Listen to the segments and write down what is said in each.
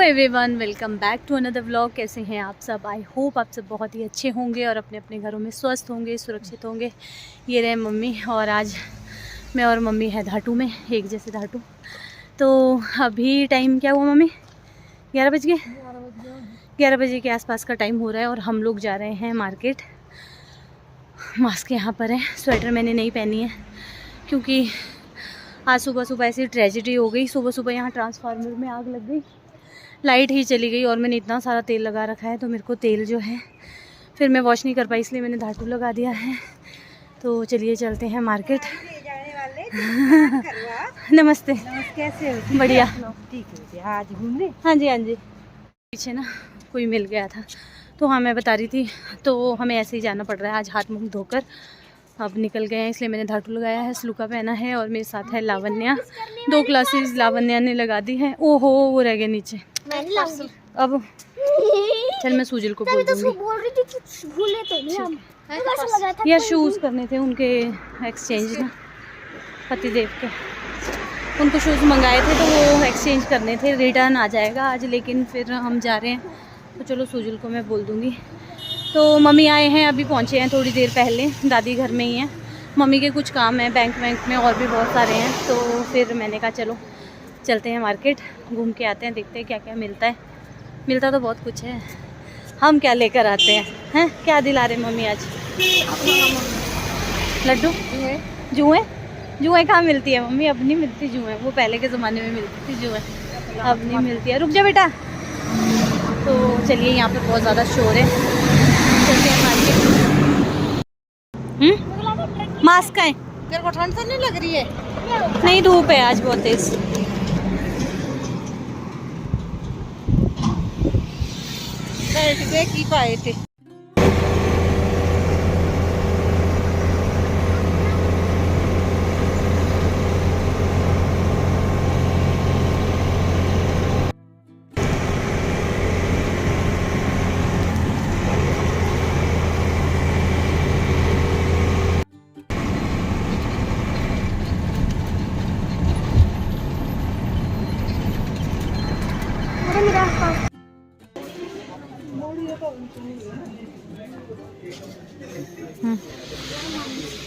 Everyone, welcome back to another vlog. कैसे हैं आप सब? आई होप आप सब बहुत ही अच्छे होंगे और अपने अपने घरों में स्वस्थ होंगे, सुरक्षित होंगे। ये रहे मम्मी, और आज मैं और मम्मी है धाटू में, एक जैसे धाटू। तो अभी टाइम क्या हुआ मम्मी? 11 बज गए। 11 बजे के आसपास का टाइम हो रहा है और हम लोग जा रहे हैं मार्केट। मास्क यहाँ पर है, स्वेटर मैंने नहीं पहनी है क्योंकि आज सुबह सुबह ऐसी ट्रेजेडी हो गई। सुबह सुबह यहाँ ट्रांसफार्मर में आग लग गई, लाइट ही चली गई और मैंने इतना सारा तेल लगा रखा है तो मेरे को तेल जो है फिर मैं वॉश नहीं कर पाई, इसलिए मैंने धातु लगा दिया है। तो चलिए चलते हैं मार्केट। नमस्ते। कैसे हो? बढ़िया। ठीक है, आज घूमने? हाँ जी हाँ जी। पीछे ना कोई मिल गया था तो हाँ मैं बता रही थी, तो हमें ऐसे ही जाना पड़ रहा है आज हाथ मुँह धोकर। अब निकल गए हैं इसलिए मैंने धातु लगाया है, स्लूका पहना है और मेरे साथ है लावण्या। 2 क्लासेस लावण्या ने लगा दी है। ओहो वो रह गए नीचे। अब चल मैं सूजल को बोल दूंगी। बोल रही थी कि भूले तो नहीं हम। यार शूज़ करने थे उनके एक्सचेंज ना, पतिदेव के। उनको शूज़ मंगाए थे तो वो एक्सचेंज करने थे, रिटर्न आ जाएगा आज, लेकिन फिर हम जा रहे हैं तो चलो सूजल को मैं बोल दूँगी। तो मम्मी आए हैं, अभी पहुँचे हैं थोड़ी देर पहले। दादी घर में ही हैं, मम्मी के कुछ काम है बैंक में और भी बहुत सारे हैं। तो फिर मैंने कहा चलो चलते हैं मार्केट, घूम के आते हैं, देखते हैं क्या क्या मिलता है। मिलता तो बहुत कुछ है, हम क्या लेकर आते हैं। क्या दिला रहे मम्मी आज? लड्डू? जुएँ कहाँ मिलती है मम्मी? अब नहीं मिलती जुएँ, वो पहले के ज़माने में मिलती थी जुएँ, अब नहीं मिलती है। रुक जा बेटा। तो चलिए, यहाँ पे बहुत ज़्यादा शोर है, चलते हैं मार्केट। मास्क है? तेरे को ठंड तो नहीं लग रही है? नहीं, धूप है आज बहुत तेज। की पाए थे।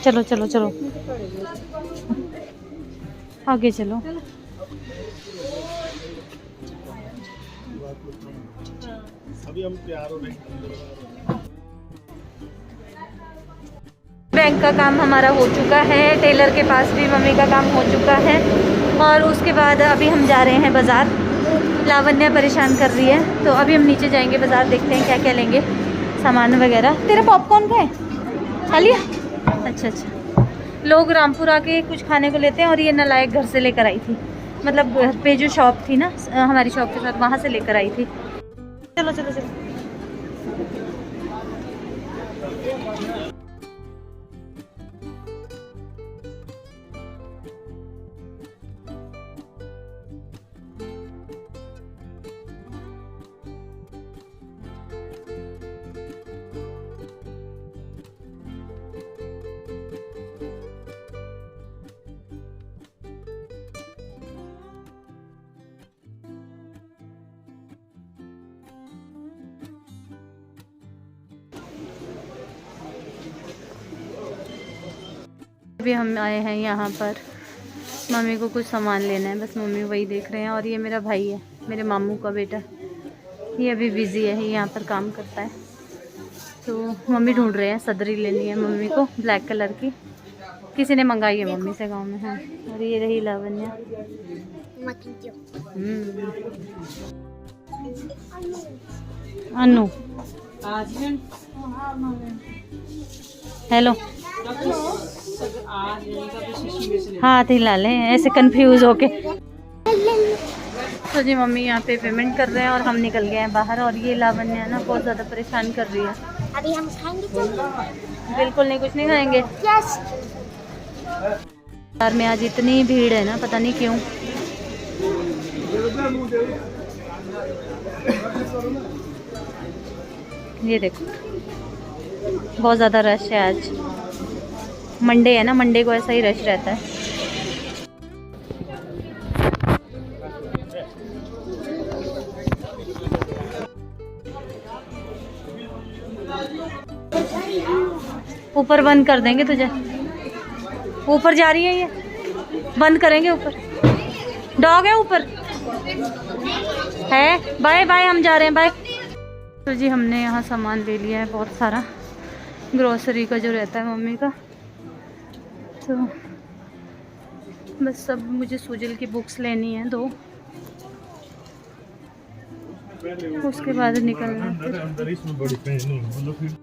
चलो चलो चलो आगे चलो। अभी हम तैयार हो रहे हैं। बैंक का काम हमारा हो चुका है, टेलर के पास भी मम्मी का काम हो चुका है, और उसके बाद अभी हम जा रहे हैं बाज़ार। लावण्या परेशान कर रही है तो अभी हम नीचे जाएंगे बाज़ार, देखते हैं क्या क्या लेंगे, सामान वगैरह। तेरा पॉपकॉर्न का है? खा लिया? अच्छा। लोग रामपुर आके कुछ खाने को लेते हैं और ये नालायक घर से लेकर आई थी, मतलब घर पे जो शॉप थी ना हमारी शॉप के साथ, वहाँ से लेकर आई थी। चलो चलो चलो। अभी हम आए हैं यहाँ पर, मम्मी को कुछ सामान लेना है, बस मम्मी वही देख रहे हैं। और ये मेरा भाई है, मेरे मामू का बेटा, ये अभी बिज़ी है, यहाँ पर काम करता है। तो मम्मी ढूंढ रहे हैं, सदरी लेनी है मम्मी को, ब्लैक कलर की, किसी ने मंगाई है मम्मी से गांव में। हाँ, और ये रही लावण्या। अनु, हेलो। हाथ हिला लें ऐसे कंफ्यूज होके। तो जी मम्मी यहाँ पे पेमेंट कर रहे हैं और हम निकल गए हैं बाहर। और ये लावण्या ना बहुत ज़्यादा परेशान कर रही है। अभी हम खाएंगे? बिल्कुल नहीं, कुछ नहीं खाएंगे। बाजार में आज इतनी भीड़ है ना, पता नहीं क्यों। ये देखो बहुत ज़्यादा रश है आज, मंडे है ना, मंडे को ऐसा ही रश रहता है। ऊपर बंद कर देंगे तुझे। ऊपर जा रही है ये, बंद करेंगे ऊपर। डॉग है ऊपर है। बाय बाय, हम जा रहे हैं, बाय। तो जी हमने यहाँ सामान ले लिया है बहुत सारा, ग्रोसरी का जो रहता है मम्मी का। तो बस सब मुझे सुजल की बुक्स लेनी है 2, उसके बाद निकलना है फिर। अंदर इसमें बड़ी पेन है, बोलो फिर।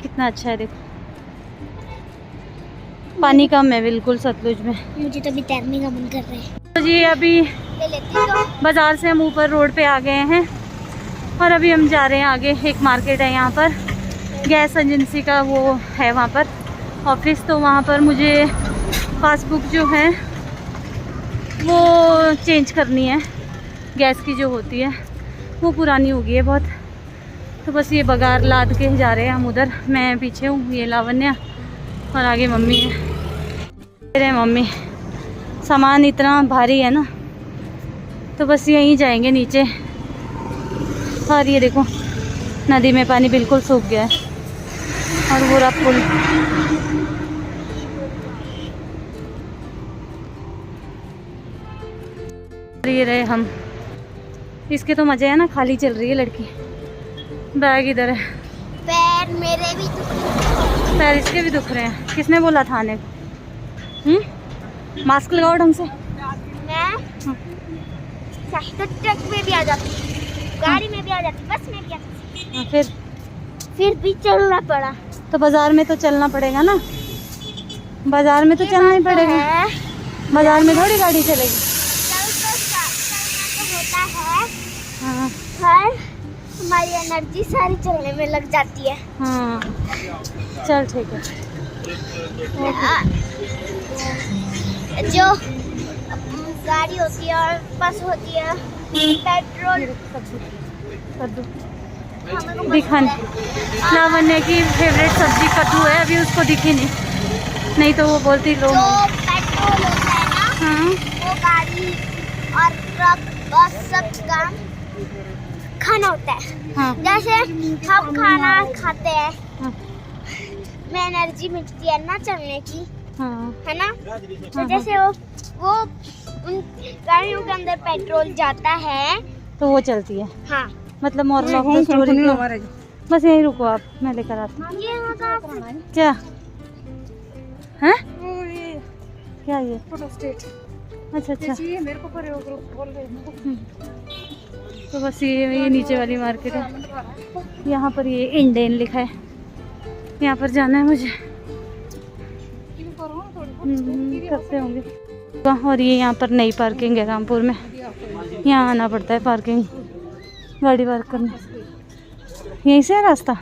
कितना अच्छा है देखो, पानी कम है बिल्कुल सतलुज में। मुझे तो अभी तैरने का मन कर रहा है। तो जी अभी ले लेती हूँ। बाज़ार से हम ऊपर रोड पे आ गए हैं और अभी हम जा रहे हैं आगे। एक मार्केट है यहाँ पर, गैस एजेंसी का वो है वहाँ पर ऑफिस। तो वहाँ पर मुझे पासबुक जो है वो चेंज करनी है, गैस की जो होती है वो पुरानी हो गई है बहुत। तो बस ये बगार लाद के जा रहे हैं हम उधर। मैं पीछे हूँ, ये लावण्या और आगे मम्मी है। अरे मम्मी, सामान इतना भारी है ना, तो बस यहीं जाएंगे नीचे। और ये देखो नदी में पानी बिल्कुल सूख गया है और पूरा पुल। ये रहे हम, इसके तो मजे है ना। खाली चल रही है लड़की, बैग इधर है। पैर मेरे भी दुख रहे पैर इसके भी दुख रहे हैं। किसने बोला था आने को? मास्क लगाओ ढंग से। मैं तो ट्रक में भी आ जाती, गाड़ी में भी आ जाती, बस में भी आ जाती। हाँ, फिर भी चलना पड़ा। तो बाजार में तो चलना पड़ेगा ना, बाजार में तो चलना ही पड़ेगा। बाजार में थोड़ी गाड़ी चलेगी। चलना तो होता है, हाँ पर हमारी एनर्जी सारी चलने में लग जाती है। हाँ, चल ठीक है। जो गाड़ी होती है और बस होती है, पेट्रोल कद्दू हमें को दिखा नहीं। लावण्य की फेवरेट सब्जी कद्दू है, अभी उसको दिखी नहीं तो वो बोलती लो। जो पेट्रोल होता है ना, हाँ वो गाड़ी और ट्रक बस सब काम खाना होता है। हाँ जैसे हम खाना खाते हैं, हाँ में एनर्जी मिलती है ना चलने की, हाँ है ना। तो हाँ, जैसे वो उन गाड़ियों के अंदर पेट्रोल जाता है तो वो चलती है। हाँ। मतलब मोरला होम स्टोरी बस यहीं रुको आप, मैं लेकर आती हूँ। ये होगा क्या है? क्या ये? अच्छा अच्छा। मेरे को बोल रहे तो बस ये नीचे वाली मार्केट है। यहाँ पर ये इंडियन लिखा है, यहाँ पर जाना है मुझे। करते होंगे। और ये यहाँ पर नई पार्किंग है रामपुर में, यहाँ आना पड़ता है पार्किंग गाड़ी पार्क करने। यहीं से है रास्ता,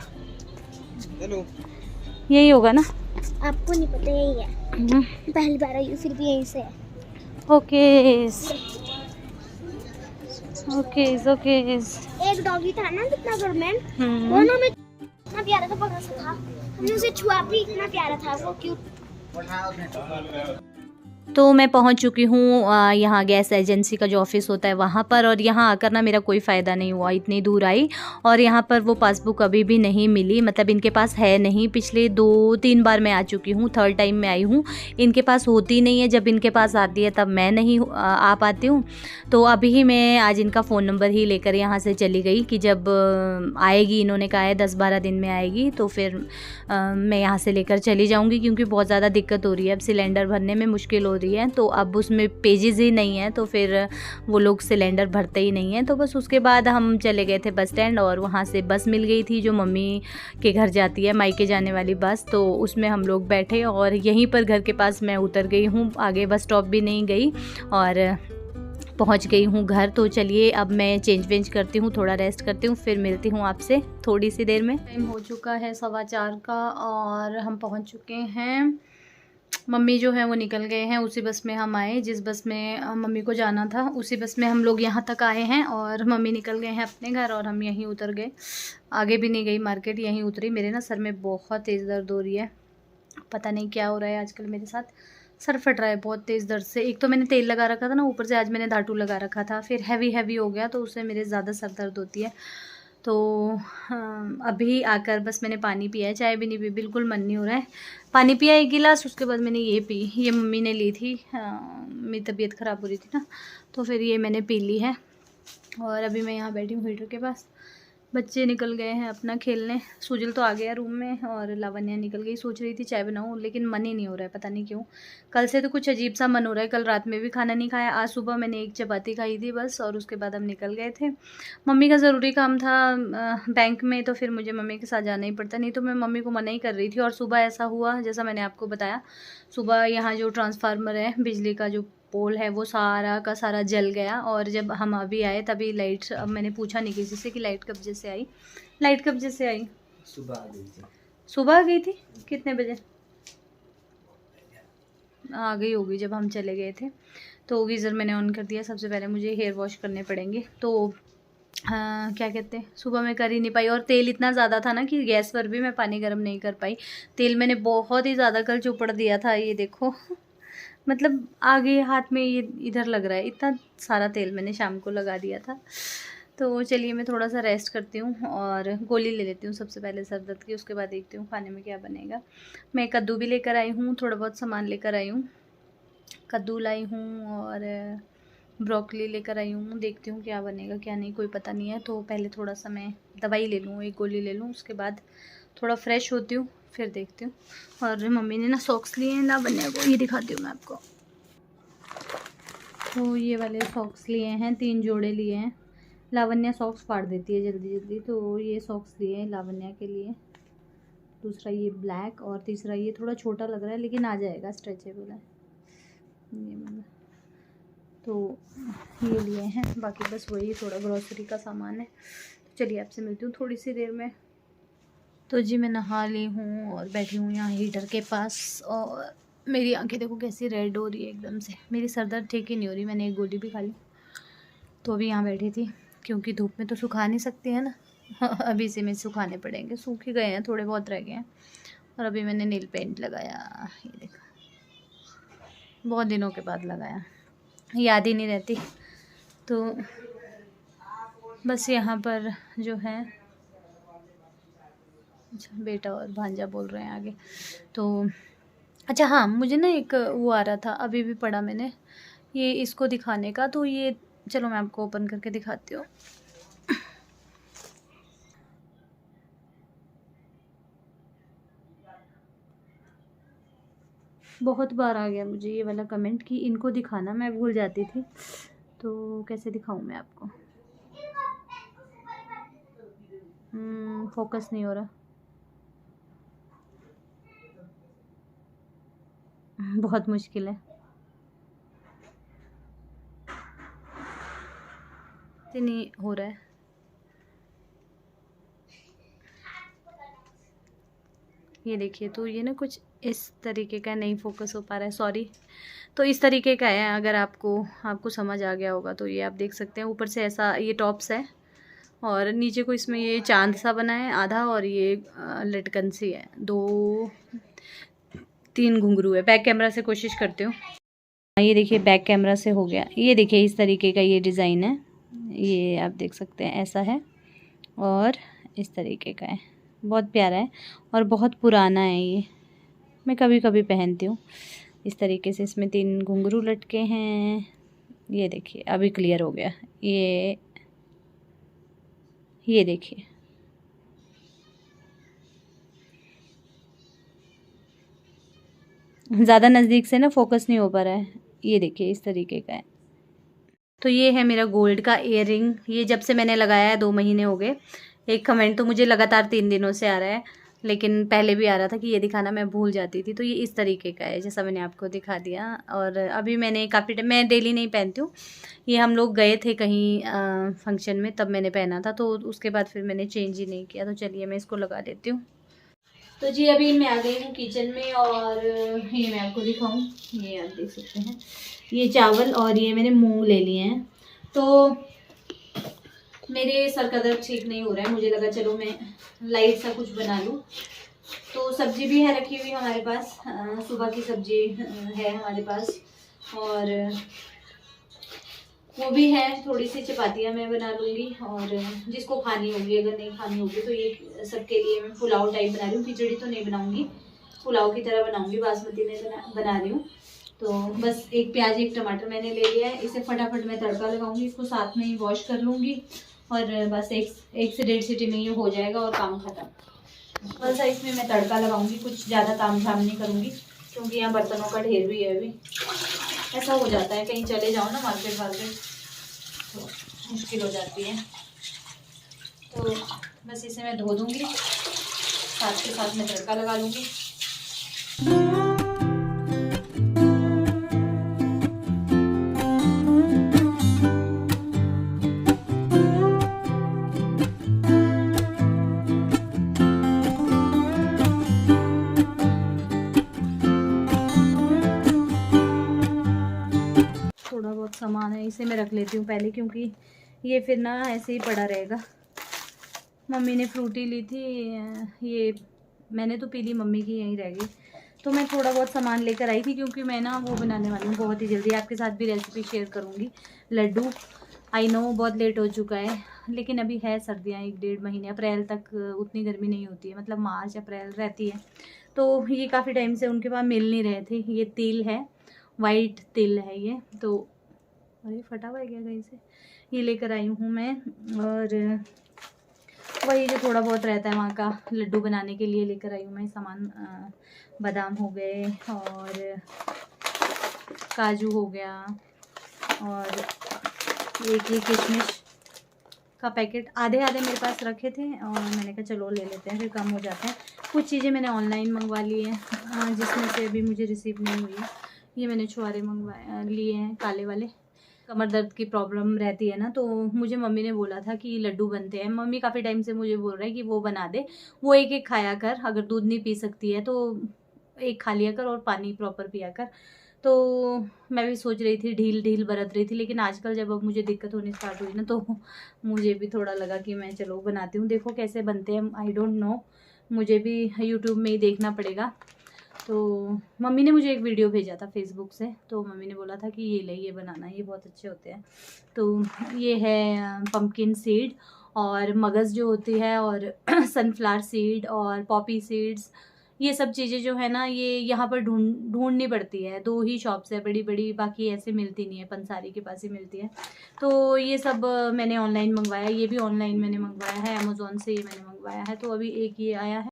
यही होगा ना? आपको नहीं पता, यही है। पहली बार आई हूँ, फिर भी यहीं से है। Okay okay okay. एक डॉगी था ना कितना घर में, वो ना में इतना प्यारा था, बड़ा सा था। हमने उसे छुआ भी, इतना प्यारा था वो, क्यूट। तो मैं पहुंच चुकी हूँ यहाँ गैस एजेंसी का जो ऑफिस होता है वहाँ पर। और यहाँ आकर ना मेरा कोई फ़ायदा नहीं हुआ, इतनी दूर आई और यहाँ पर वो पासबुक अभी भी नहीं मिली। मतलब इनके पास है नहीं, पिछले 2-3 बार मैं आ चुकी हूँ, 3rd टाइम मैं आई हूँ। इनके पास होती नहीं है, जब इनके पास आती है तब मैं नहीं आ पाती हूँ। तो अभी ही मैं आज इनका फ़ोन नंबर ही लेकर यहाँ से चली गई कि जब आएगी, इन्होंने कहा है 10-12 दिन में आएगी, तो फिर मैं यहाँ से लेकर चली जाऊँगी। क्योंकि बहुत ज़्यादा दिक्कत हो रही है, अब सिलेंडर भरने में मुश्किल हो रही है। तो अब उसमें पेजेस ही नहीं है, तो फिर वो लोग सिलेंडर भरते ही नहीं हैं। तो बस उसके बाद हम चले गए थे बस स्टैंड और वहाँ से बस मिल गई थी जो मम्मी के घर जाती है, मायके जाने वाली बस। तो उसमें हम लोग बैठे और यहीं पर घर के पास मैं उतर गई हूँ, आगे बस स्टॉप भी नहीं गई और पहुँच गई हूँ घर। तो चलिए अब मैं चेंज वेंज करती हूँ, थोड़ा रेस्ट करती हूँ, फिर मिलती हूँ आपसे थोड़ी सी देर में। टाइम हो चुका है 4:15 का और हम पहुँच चुके हैं मम्मी जो है वो निकल गए हैं, उसी बस में हम आए जिस बस में मम्मी को जाना था, उसी बस में हम लोग यहाँ तक आए हैं। और मम्मी निकल गए हैं अपने घर और हम यहीं उतर गए, आगे भी नहीं गई मार्केट, यहीं उतरी। मेरे ना सर में बहुत तेज़ दर्द हो रही है, पता नहीं क्या हो रहा है आजकल मेरे साथ, सर फट रहा है बहुत तेज़ दर्द से। एक तो मैंने तेल लगा रखा था ना, ऊपर से आज मैंने धातु लगा रखा था, फिर हैवी हो गया तो उससे मेरे ज़्यादा सर दर्द होती है। तो अभी आकर बस मैंने पानी पिया है, चाय भी नहीं पी, बिल्कुल मन नहीं हो रहा है। पानी पिया 1 गिलास, उसके बाद मैंने ये पी, ये मम्मी ने ली थी, मेरी तबीयत ख़राब हो रही थी ना, तो फिर ये मैंने पी ली है। और अभी मैं यहाँ बैठी हूँ हीटर के पास, बच्चे निकल गए हैं अपना खेलने, सुजल तो आ गया रूम में और लावण्या निकल गई। सोच रही थी चाय बनाऊँ, लेकिन मन ही नहीं हो रहा है, पता नहीं क्यों। कल से तो कुछ अजीब सा मन हो रहा है, कल रात में भी खाना नहीं खाया, आज सुबह मैंने 1 चपाती खाई थी बस, और उसके बाद हम निकल गए थे। मम्मी का ज़रूरी काम था बैंक में, तो फिर मुझे मम्मी के साथ जाना ही पड़ता, नहीं तो मैं मम्मी को मना ही कर रही थी। और सुबह ऐसा हुआ जैसा मैंने आपको बताया, सुबह यहाँ जो ट्रांसफार्मर है, बिजली का जो पोल है, वो सारा का सारा जल गया। और जब हम अभी आए तभी लाइट, अब मैंने पूछा नहीं किसी से कि लाइट कब जैसे आई, लाइट कब जैसे आई, सुबह आ गई थी। सुबह आ गई थी, कितने बजे आ गई होगी जब हम चले गए थे। तो गीज़र मैंने ऑन कर दिया। सबसे पहले मुझे हेयर वॉश करने पड़ेंगे, तो क्या कहते हैं, सुबह मैं कर ही नहीं पाई। और तेल इतना ज़्यादा था ना कि गैस पर भी मैं पानी गर्म नहीं कर पाई। तेल मैंने बहुत ही ज़्यादा कल चुपड़ दिया था, ये देखो मतलब आगे हाथ में ये इधर लग रहा है, इतना सारा तेल मैंने शाम को लगा दिया था। तो चलिए मैं थोड़ा सा रेस्ट करती हूँ और गोली ले लेती हूँ सबसे पहले सर दर्द की, उसके बाद देखती हूँ खाने में क्या बनेगा। मैं कद्दू भी लेकर आई हूँ, थोड़ा बहुत सामान लेकर आई हूँ, कद्दू लाई हूँ और ब्रोकली लेकर आई हूँ। देखती हूँ क्या बनेगा क्या नहीं, कोई पता नहीं है। तो पहले थोड़ा सा मैं दवाई ले लूँ, 1 गोली ले लूँ, उसके बाद थोड़ा फ्रेश होती हूँ, फिर देखती हूँ। और मम्मी ने ना सॉक्स लिए हैं, लावण्या को ये दिखाती हूँ मैं आपको। तो ये वाले सॉक्स लिए हैं, 3 जोड़े लिए हैं। लावण्या सॉक्स फाड़ देती है जल्दी जल्दी, तो ये सॉक्स लिए हैं लावण्या के लिए। दूसरा ये ब्लैक, और तीसरा ये थोड़ा छोटा लग रहा है लेकिन आ जाएगा, स्ट्रेचेबल है ये मतलब। तो ये लिए हैं, बाकी बस वही थोड़ा ग्रॉसरी का सामान है। तो चलिए आपसे मिलती हूँ थोड़ी सी देर में। तो जी मैं नहा ली हूँ और बैठी हूँ यहाँ हीटर के पास, और मेरी आंखें देखो कैसी रेड हो रही है एकदम से। मेरी सर दर्द ठीक ही नहीं हो रही, मैंने 1 गोली भी खा ली। तो अभी यहाँ बैठी थी, क्योंकि धूप में तो सुखा नहीं सकती है ना अभी से मैं सुखाने पड़ेंगे, सूख ही गए हैं, थोड़े बहुत रह गए हैं। और अभी मैंने नील पेंट लगाया, ये देखो बहुत दिनों के बाद लगाया, याद ही नहीं रहती। तो बस यहाँ पर जो है, अच्छा बेटा और भांजा बोल रहे हैं आगे। तो अच्छा हाँ, मुझे ना एक वो आ रहा था, अभी भी पढ़ा मैंने, ये इसको दिखाने का। तो ये चलो मैं आपको ओपन करके दिखाती हूँ। बहुत बार आ गया मुझे ये वाला कमेंट कि इनको दिखाना, मैं भूल जाती थी। तो कैसे दिखाऊं मैं आपको, फोकस नहीं हो रहा बहुत मुश्किल है। नहीं हो रहा है, ये देखिए। तो ये ना कुछ इस तरीके का नहीं फोकस हो पा रहा है, सॉरी। तो इस तरीके का है, अगर आपको समझ आ गया होगा तो ये आप देख सकते हैं। ऊपर से ऐसा ये टॉप्स है, और नीचे को इसमें ये चांद सा बना है आधा, और ये लटकन सी है, 2-3 घुंघरू है। बैक कैमरा से कोशिश करती हूँ, ये देखिए बैक कैमरा से हो गया। ये देखिए इस तरीके का ये डिज़ाइन है, ये आप देख सकते हैं, ऐसा है और इस तरीके का है। बहुत प्यारा है और बहुत पुराना है ये, मैं कभी कभी पहनती हूँ इस तरीके से। इसमें 3 घुंघरू लटके हैं, ये देखिए अभी क्लियर हो गया। ये देखिए, ज़्यादा नज़दीक से ना फोकस नहीं हो पा रहा है, ये देखिए इस तरीके का है। तो ये है मेरा गोल्ड का ईयररिंग, ये जब से मैंने लगाया है 2 महीने हो गए। एक कमेंट तो मुझे लगातार 3 दिनों से आ रहा है, लेकिन पहले भी आ रहा था कि ये दिखाना, मैं भूल जाती थी। तो ये इस तरीके का है जैसा मैंने आपको दिखा दिया। और अभी मैंने काफ़ी टाइम, मैं डेली नहीं पहनती हूँ, ये हम लोग गए थे कहीं फंक्शन में तब मैंने पहना था, तो उसके बाद फिर मैंने चेंज ही नहीं किया। तो चलिए मैं इसको लगा देती हूँ। तो जी अभी मैं आ गई हूँ किचन में और ये मैं आपको दिखाऊँ, ये आप देख सकते हैं, ये चावल और ये मैंने मूंग ले लिए हैं। तो मेरे सर का दर्द ठीक नहीं हो रहा है, मुझे लगा चलो मैं लाइट सा कुछ बना लूँ। तो सब्जी भी है रखी हुई हमारे पास, सुबह की सब्जी है हमारे पास, और वो भी है। थोड़ी सी चपातियाँ मैं बना लूँगी और जिसको खानी होगी, अगर नहीं खानी होगी तो ये सबके लिए मैं पुलाव टाइप बना रही हूँ। खिचड़ी तो नहीं बनाऊँगी, पुलाव की तरह बनाऊँगी, बासमती में बना रही हूँ। तो बस एक प्याज एक टमाटर मैंने ले लिया है, इसे फटाफट मैं तड़का लगाऊंगी, इसको साथ में ही वॉश कर लूँगी और बस एक से 1.5 सीटी में ये हो जाएगा और काम खत्म। बस इसमें मैं तड़का लगाऊंगी, कुछ ज़्यादा तामझाम नहीं करूँगी क्योंकि यहाँ बर्तनों का ढेर भी है। अभी ऐसा हो जाता है, कहीं चले जाओ ना मार्केट तो मुश्किल हो जाती है। तो बस इसे मैं धो दूँगी, साथ के साथ मैं तड़का लगा लूँगी। थोड़ा बहुत सामान है, इसे मैं रख लेती हूँ पहले क्योंकि ये फिर ना ऐसे ही पड़ा रहेगा। मम्मी ने फ्रूटी ली थी, ये मैंने तो पी ली, मम्मी की यहीं रह गई। तो मैं थोड़ा बहुत सामान लेकर आई थी क्योंकि मैं ना वो बनाने वाली हूँ बहुत ही जल्दी, आपके साथ भी रेसिपी शेयर करूँगी। लड्डू, आई नो बहुत लेट हो चुका है लेकिन अभी है सर्दियाँ, 1-1.5 महीने, अप्रैल तक उतनी गर्मी नहीं होती है, मतलब मार्च अप्रैल रहती है। तो ये काफ़ी टाइम से उनके पास मिल नहीं रहे थे। ये तिल है, वाइट तिल है ये, तो अरे फटा हुआ है क्या कहीं से, ये लेकर आई हूँ मैं। और वही जो थोड़ा बहुत रहता है वहाँ का लड्डू बनाने के लिए लेकर आई हूँ मैं सामान। बादाम हो गए और काजू हो गया और एक ये किशमिश का पैकेट आधे मेरे पास रखे थे और मैंने कहा चलो ले लेते हैं, फिर कम हो जाते हैं। कुछ चीज़ें मैंने ऑनलाइन मंगवा ली हैं जिसमें से अभी मुझे रिसीव नहीं हुई है। ये मैंने छुआरे मंगवा लिए हैं काले वाले। कमर दर्द की प्रॉब्लम रहती है ना, तो मुझे मम्मी ने बोला था कि लड्डू बनते हैं। मम्मी काफ़ी टाइम से मुझे बोल रहे हैं कि वो बना दे, वो एक खाया कर, अगर दूध नहीं पी सकती है तो एक खा लिया कर और पानी प्रॉपर पिया कर। तो मैं भी सोच रही थी, ढील बरत रही थी, लेकिन आजकल जब अब मुझे दिक्कत होनी स्टार्ट हुई ना तो मुझे भी थोड़ा लगा कि मैं चलो बनाती हूँ। देखो कैसे बनते हैं, आई डोंट नो, मुझे भी यूट्यूब में ही देखना पड़ेगा। तो मम्मी ने मुझे एक वीडियो भेजा था फेसबुक से, तो मम्मी ने बोला था कि ये ले, ये बनाना, ये बहुत अच्छे होते हैं। तो ये है पंपकिन सीड और मगज़ जो होती है, और सनफ्लावर सीड और पॉपी सीड्स, ये सब चीज़ें जो है ना ये यहाँ पर ढूंढनी पड़ती है। 2 ही शॉप्स है बड़ी बड़ी, बाकी ऐसे मिलती नहीं है, पंसारी के पास ही मिलती है। तो ये सब मैंने ऑनलाइन मंगवाया, ये भी ऑनलाइन मैंने मंगवाया है, अमेज़ोन से ये मैंने मंगवाया है। तो अभी एक ये आया है